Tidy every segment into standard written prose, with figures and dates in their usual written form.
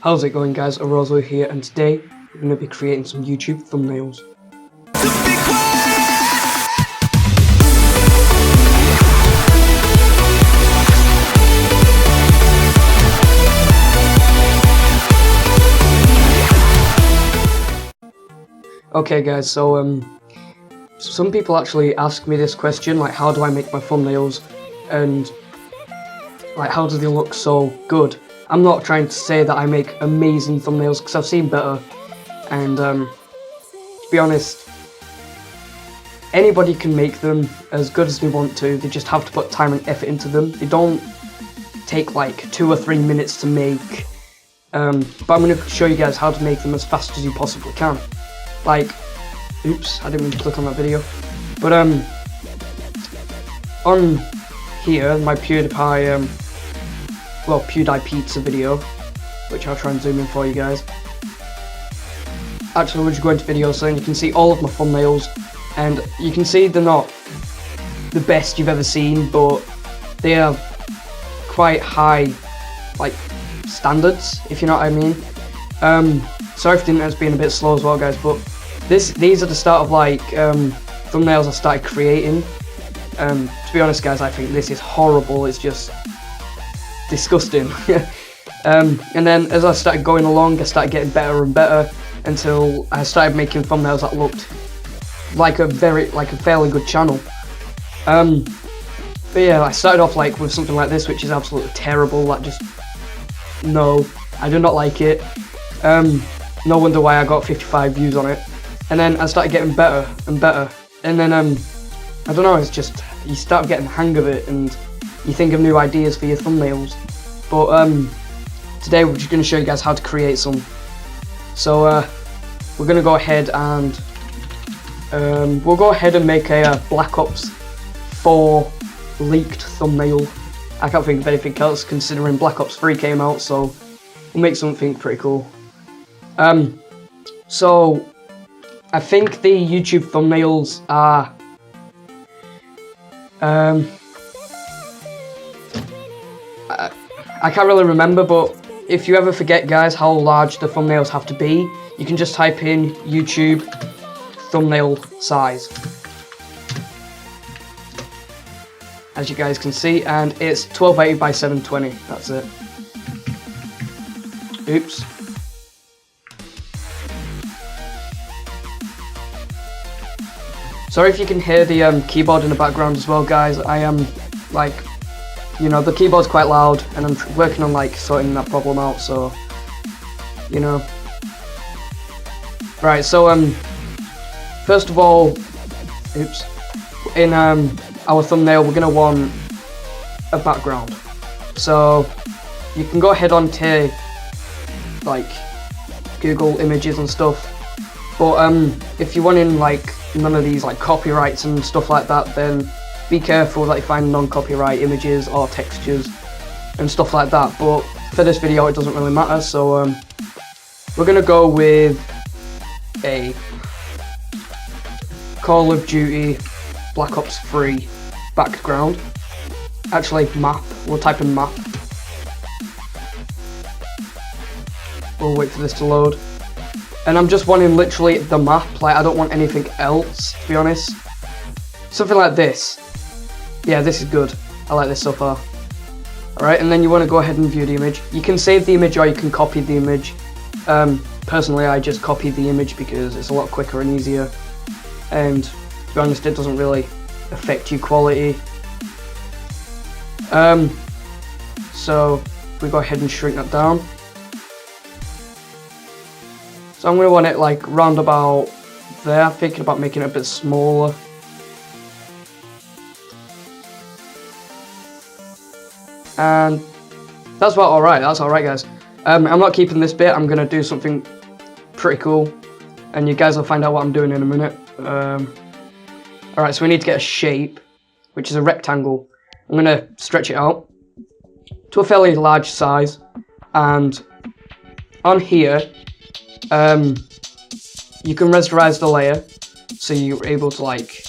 How's it going, guys? Orozo here, and today we're going to be creating some YouTube thumbnails. Okay guys, so some people actually ask me this question, like how do I make my thumbnails and like how do they look so good? I'm not trying to say that I make amazing thumbnails because I've seen better, and to be honest, anybody can make them as good as they want to. They just have to put time and effort into them. They don't take like 2 or 3 minutes to make, but I'm going to show you guys how to make them as fast as you possibly can. Like, oops, I didn't mean to click on that video, but on here, my PewDiePie Pizza video, which I'll try and zoom in for you guys. Actually, we'll just go into videos so then you can see all of my thumbnails, and you can see they're not the best you've ever seen, but they are quite high, like, standards, if you know what I mean. Sorry if the internet's being a bit slow as well, guys, but these are the start of like thumbnails I started creating. To be honest, guys, I think this is horrible. It's just disgusting. And then as I started going along, I started getting better and better until I started making thumbnails that looked like a fairly good channel. But yeah, I started off like with something like this, which is absolutely terrible. Like, just no, I do not like it. No wonder why I got 55 views on it. And then I started getting better and better. And then I don't know, it's just you start getting the hang of it and you think of new ideas for your thumbnails. But today we're just going to show you guys how to create some. So we're going to go ahead and we'll go ahead and make a Black Ops 4 leaked thumbnail. I can't think of anything else considering Black Ops 3 came out, so we'll make something pretty cool. So I think the YouTube thumbnails are I can't really remember, but if you ever forget, guys, how large the thumbnails have to be, you can just type in YouTube thumbnail size, as you guys can see, and it's 1280 by 720. That's it. Oops. Sorry if you can hear the keyboard in the background as well, guys. I am like, you know, the keyboard's quite loud, and I'm working on like sorting that problem out. So, you know. Right. So first of all, oops. In our thumbnail, we're gonna want a background. So you can go ahead onto like Google Images and stuff, but if you're wanting like none of these like copyrights and stuff like that, then be careful that you find non-copyright images or textures and stuff like that. But for this video it doesn't really matter, so we're gonna go with a Call of Duty Black Ops 3 background. Actually, map. We'll type in map. We'll wait for this to load. And I'm just wanting literally the map, like I don't want anything else, to be honest. Something like this. Yeah, this is good. I like this so far. Alright, and then you want to go ahead and view the image. You can save the image or you can copy the image. Personally, I just copied the image because it's a lot quicker and easier. And to be honest, it doesn't really affect your quality. So we go ahead and shrink that down. So I'm going to want it like round about there. I'm thinking about making it a bit smaller. And that's about alright. That's alright, guys. I'm not keeping this bit. I'm going to do something pretty cool, and you guys will find out what I'm doing in a minute. Alright, so we need to get a shape, which is a rectangle. I'm going to stretch it out to a fairly large size, and on here you can rasterize the layer so you're able to like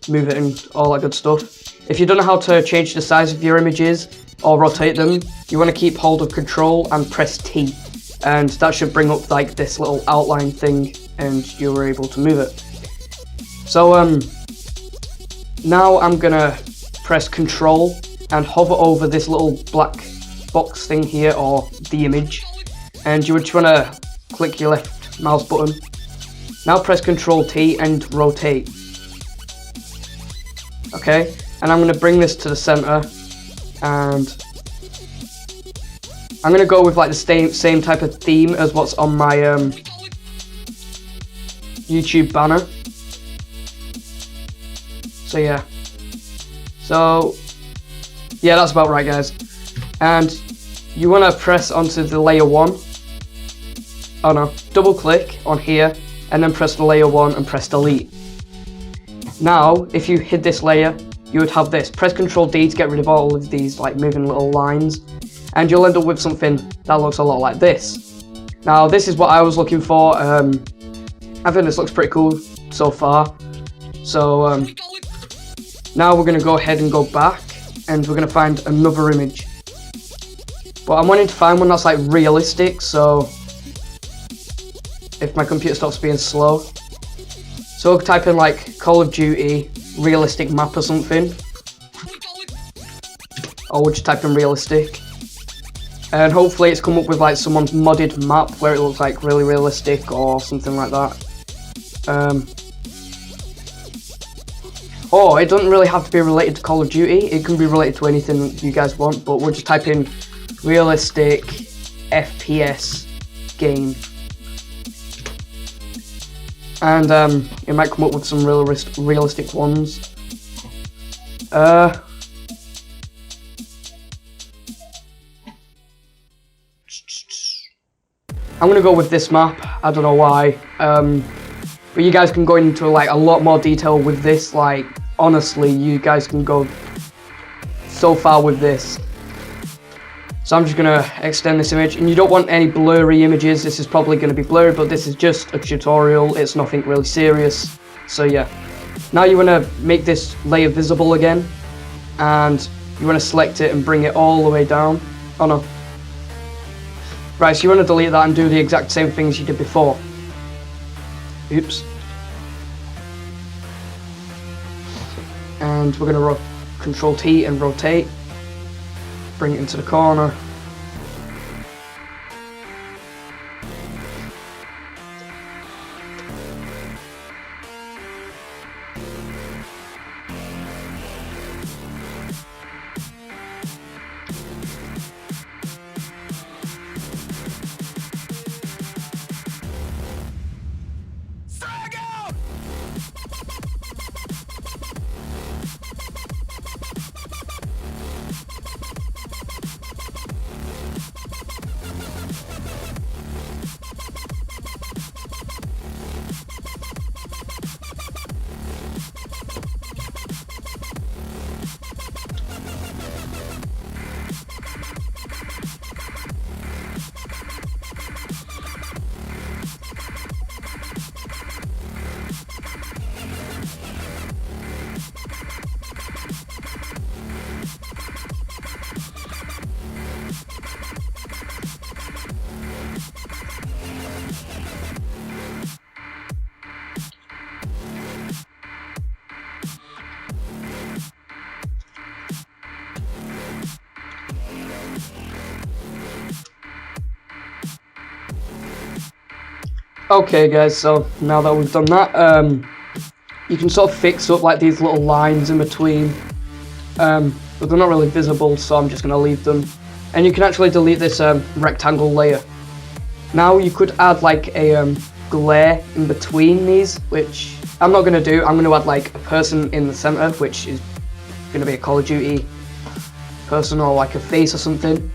move it and all that good stuff. If you don't know how to change the size of your images or rotate them, you want to keep hold of Control and press T and that should bring up like this little outline thing, and you were able to move it. So now I'm gonna press Control and hover over this little black box thing here, or the image, and you would just wanna click your left mouse button. Now press Control T and rotate. Okay, and I'm gonna bring this to the center, and I'm gonna go with like the same type of theme as what's on my YouTube banner. So yeah. So yeah, that's about right, guys. And you wanna press onto the layer 1. Oh no, double click on here and then press the layer 1 and press delete. Now, if you hid this layer, you would have this. Press Ctrl D to get rid of all of these like moving little lines, and you'll end up with something that looks a lot like this. Now, this is what I was looking for. I think this looks pretty cool so far. So now we're gonna go ahead and go back, and we're gonna find another image. But I'm wanting to find one that's like realistic, so if my computer stops being slow. So we'll type in like Call of Duty realistic map or something. Or we'll just type in realistic. And hopefully it's come up with like someone's modded map where it looks like really realistic or something like that. Or it doesn't really have to be related to Call of Duty. It can be related to anything you guys want, but we'll just type in realistic FPS game. And it might come up with some realistic ones. I'm gonna go with this map. I don't know why. But you guys can go into like a lot more detail with this. Like honestly, you guys can go so far with this. So I'm just gonna extend this image, and you don't want any blurry images. This is probably gonna be blurry, but this is just a tutorial. It's nothing really serious. So yeah. Now you wanna make this layer visible again, and you wanna select it and bring it all the way down. Oh no. Right, so you wanna delete that and do the exact same things you did before. Oops. And we're gonna Control T and rotate. Bring it into the corner. Okay guys, so now that we've done that, you can sort of fix up like these little lines in between, but they're not really visible, so I'm just going to leave them. And you can actually delete this rectangle layer. Now you could add like a glare in between these, which I'm not going to do. I'm going to add like a person in the center, which is going to be a Call of Duty person, or like a face or something.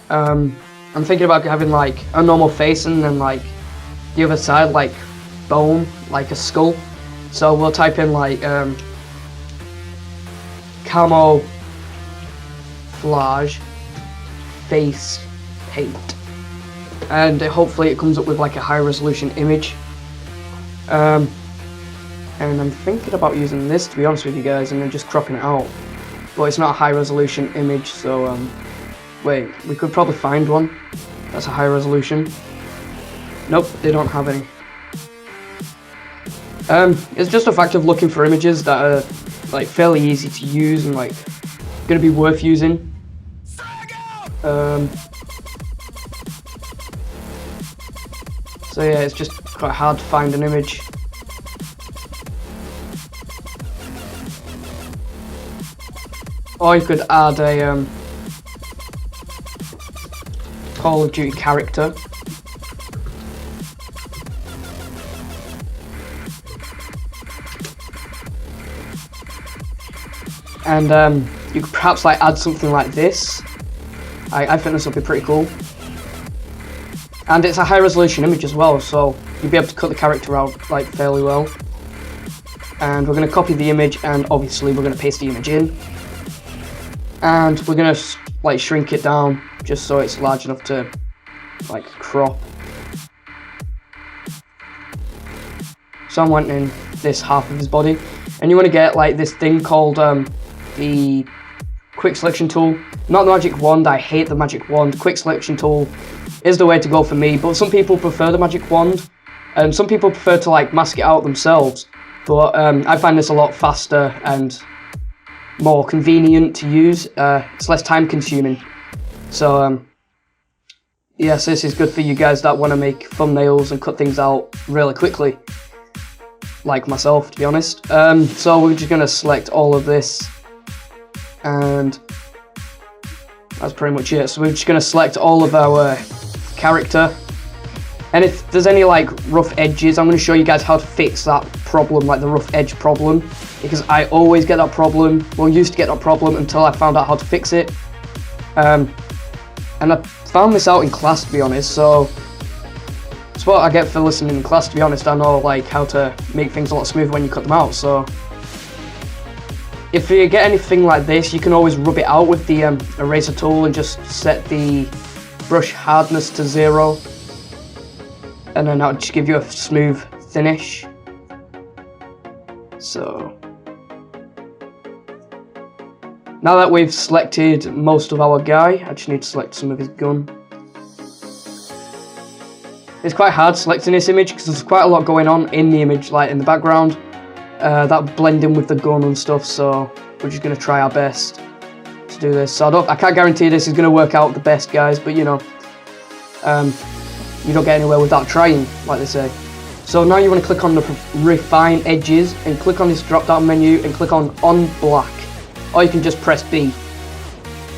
I'm thinking about having like a normal face and then like the other side like bone, like a skull. So we'll type in like camouflage face paint, and hopefully it comes up with like a high resolution image. And I'm thinking about using this, to be honest with you guys, and then just cropping it out, but it's not a high resolution image, so wait, we could probably find one. That's a high resolution. Nope, they don't have any. It's just a fact of looking for images that are like fairly easy to use and like gonna be worth using. So yeah, it's just quite hard to find an image. Or you could add a Call of Duty character. And you could perhaps like add something like this. I think this would be pretty cool. And it's a high resolution image as well, so you'll be able to cut the character out like fairly well. And we're going to copy the image, and obviously we're going to paste the image in. And we're going to like shrink it down just so it's large enough to like crop. So I'm wanting this half of his body, and you want to get like this thing called the quick selection tool. Not the magic wand. I hate the magic wand. Quick selection tool is the way to go for me, but some people prefer the magic wand, and some people prefer to like mask it out themselves. But I find this a lot faster and more convenient to use. It's less time consuming. So yes, this is good for you guys that want to make thumbnails and cut things out really quickly, like myself, to be honest. So we're just going to select all of this, and that's pretty much it. So we're just going to select all of our character, and if there's any like rough edges, I'm going to show you guys how to fix that problem, like the rough edge problem, because I always get that problem. Well, used to get that problem until I found out how to fix it. And I found this out in class, to be honest, so it's what I get for listening in class, to be honest. I know like how to make things a lot smoother when you cut them out. So if you get anything like this, you can always rub it out with the eraser tool and just set the brush hardness to 0, and then that'll just give you a smooth finish. So now that we've selected most of our guy, I just need to select some of his gun. It's quite hard selecting this image because there's quite a lot going on in the image, like in the background, that blend in with the gun and stuff, so we're just going to try our best to do this. So I can't guarantee this is going to work out the best, guys, but you know, you don't get anywhere without trying, like they say. So now you want to click on the refine edges and click on this drop down menu and click on black, or you can just press B.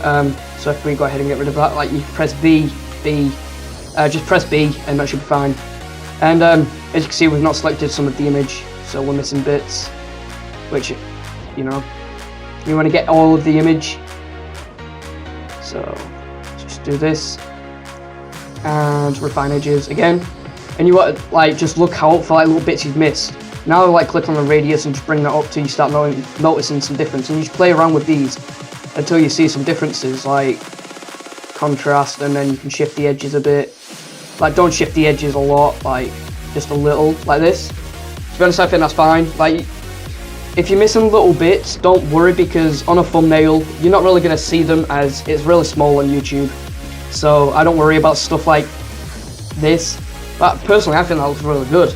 So if we go ahead and get rid of that, like you press B, just press B and that should be fine. And as you can see, we've not selected some of the image, so we're missing bits, which, you know, you want to get all of the image. So let's just do this and refine edges again, and you want to like just look out for like little bits you've missed. Now like click on the radius and just bring that up till you start noticing some difference, and you just play around with these until you see some differences like contrast, and then you can shift the edges a bit. Like don't shift the edges a lot, like just a little, like this. To be honest, I think that's fine. Like if you're missing little bits, don't worry, because on a thumbnail you're not really going to see them as it's really small on YouTube. So I don't worry about stuff like this. But personally, I think that looks really good.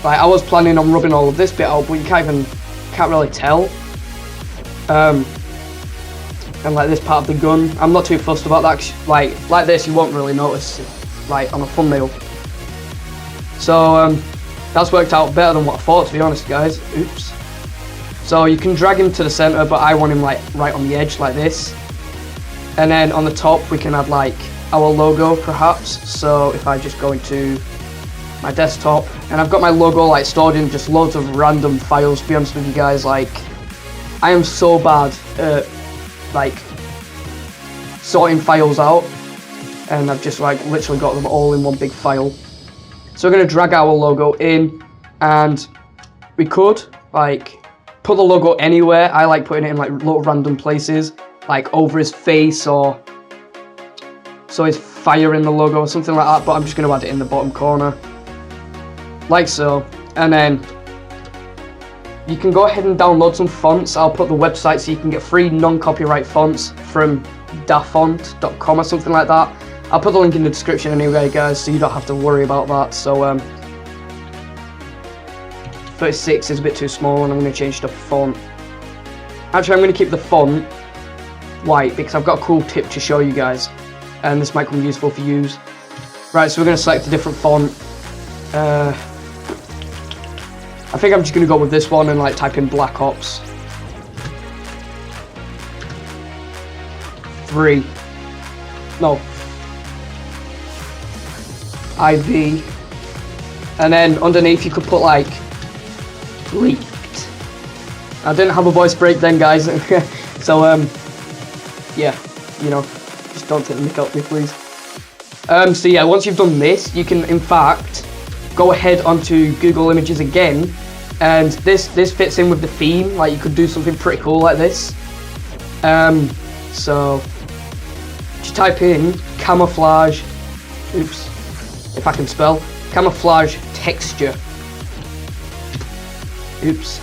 Like I was planning on rubbing all of this bit out, but you can't really tell. And like this part of the gun, I'm not too fussed about that. Like this, you won't really notice it, like on a thumbnail. So that's worked out better than what I thought, to be honest, guys. Oops. So you can drag him to the center, but I want him like right on the edge, like this. And then on the top, we can add like our logo, perhaps. So if I just go into my desktop, and I've got my logo like stored in just loads of random files, to be honest with you guys. Like I am so bad at like sorting files out, and I've just like literally got them all in one big file. So we're going to drag our logo in, and we could like put the logo anywhere. I like putting it in like little random places, like over his face, or so his fire in the logo or something like that, but I'm just going to add it in the bottom corner, like so. And then you can go ahead and download some fonts. I'll put the website so you can get free non-copyright fonts from dafont.com or something like that. I'll put the link in the description anyway, guys, so you don't have to worry about that. So 36 is a bit too small, and I'm going to change the font. Actually, I'm going to keep the font white because I've got a cool tip to show you guys, and this might come useful for you. Right, so we're going to select a different font. I think I'm just going to go with this one and like type in Black Ops 3. No. IV. And then underneath you could put like leaked. I didn't have a voice break then, guys. So yeah, you know, just don't take the mick out of me, please. So yeah, once you've done this, you can in fact go ahead onto Google Images again, and this fits in with the theme. Like, you could do something pretty cool like this. So just type in camouflage, oops, if I can spell, camouflage texture. Oops.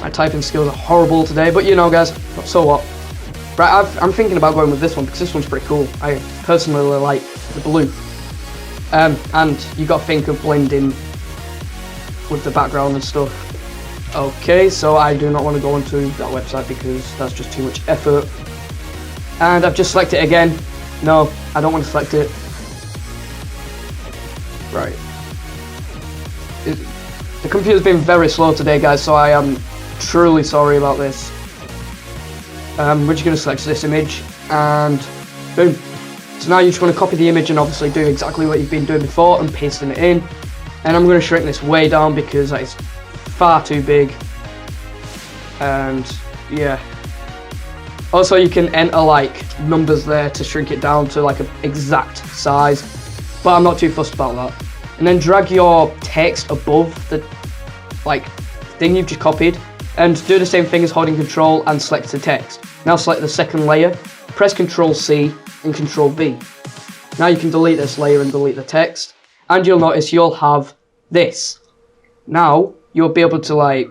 My typing skills are horrible today, but you know, guys, so what? Right, I'm thinking about going with this one because this one's pretty cool. I personally like the blue. And you got to think of blending with the background and stuff. Okay, so I do not want to go onto that website because that's just too much effort. And I've just selected it again. No, I don't want to select it. Right. The computer's been very slow today, guys, so I am truly sorry about this. We're just going to select this image, and boom. So now you just want to copy the image and obviously do exactly what you've been doing before and pasting it in. And I'm going to shrink this way down because that is far too big. And yeah. Also, you can enter like numbers there to shrink it down to like an exact size, but I'm not too fussed about that. And then drag your text above the like thing you've just copied, and do the same thing as holding Control and select the text. Now select the second layer, press Control C and Control V. Now you can delete this layer and delete the text, and you'll notice you'll have this. Now you'll be able to like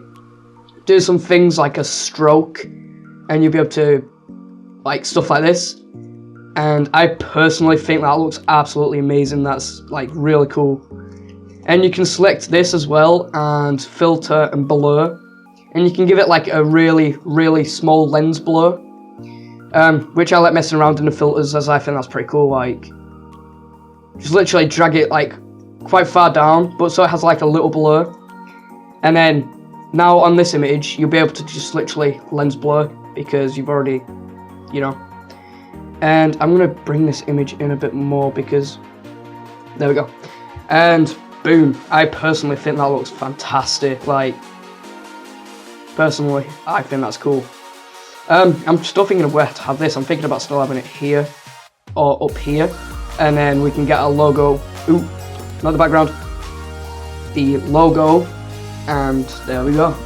do some things like a stroke, and you'll be able to like stuff like this. And I personally think that looks absolutely amazing. That's like really cool. And you can select this as well and filter and blur, and you can give it like a really small lens blur, which I like messing around in the filters, as I think that's pretty cool. Like, just literally drag it like quite far down, but so it has like a little blur. And then now on this image, you'll be able to just literally lens blur because you've already, you know. And I'm gonna bring this image in a bit more because there we go. And boom, I personally think that looks fantastic. Like, personally, I think that's cool. I'm still thinking of where to have this. I'm thinking about still having it here or up here, and then we can get a logo. Ooh, not the background. The logo, and there we go.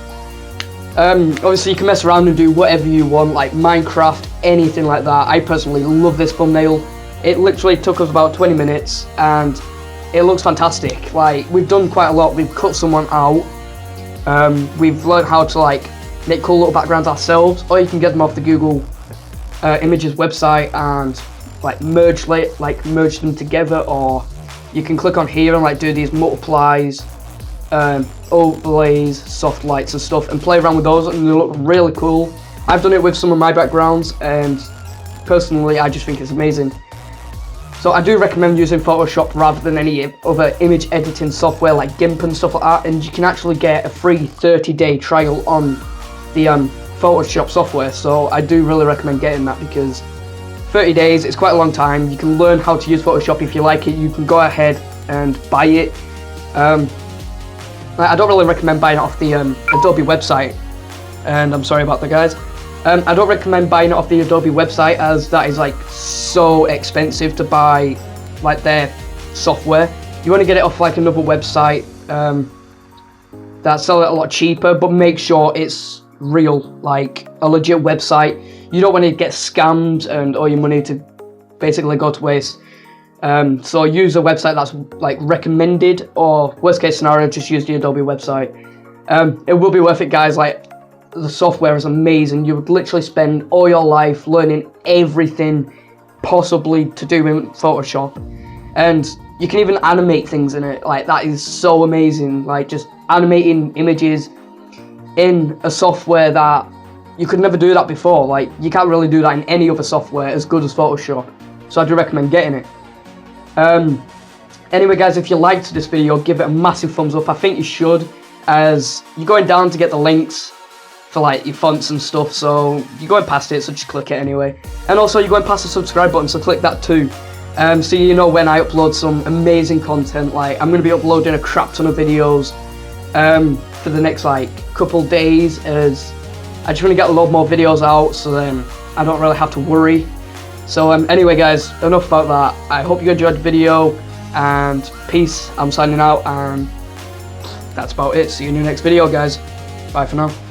Obviously, you can mess around and do whatever you want, like Minecraft, anything like that. I personally love this thumbnail. It literally took us about 20 minutes, and it looks fantastic. Like, we've done quite a lot. We've cut someone out. We've learned how to like make cool little backgrounds ourselves, or you can get them off the Google Images website and like merge them together, or you can click on here and like do these multiplies, overlays, soft lights and stuff, and play around with those, and they look really cool. I've done it with some of my backgrounds, and personally I just think it's amazing. So I do recommend using Photoshop rather than any other image editing software like GIMP and stuff like that, and you can actually get a free 30-day trial on the Photoshop software. So I do really recommend getting that because 30 days is quite a long time. You can learn how to use Photoshop. If you like it, you can go ahead and buy it. I don't really recommend buying it off the Adobe website, and I'm sorry about that, guys. I don't recommend buying it off the Adobe website, as that is like so expensive to buy like their software. You want to get it off like another website that sell it a lot cheaper, but make sure it's real, like a legit website. You don't want to get scammed and all your money to basically go to waste. So use a website that's like recommended, or worst case scenario, just use the Adobe website. It will be worth it, guys. Like, the software is amazing. You would literally spend all your life learning everything possibly to do in Photoshop. And you can even animate things in it. Like, that is so amazing. Like, just animating images in a software that you could never do that before. Like, you can't really do that in any other software as good as Photoshop. So I do recommend getting it. Anyway guys, if you liked this video, give it a massive thumbs up. I think you should, as you're going down to get the links for like your fonts and stuff, so you're going past it, so just click it anyway. And also you're going past the subscribe button, so click that too. So you know when I upload some amazing content. Like, I'm going to be uploading a crap ton of videos for the next like couple days, as I just want to get a lot more videos out, so then I don't really have to worry. So anyway guys, enough about that. I hope you enjoyed the video, and peace. I'm signing out, and that's about it. See you in the next video guys. Bye for now.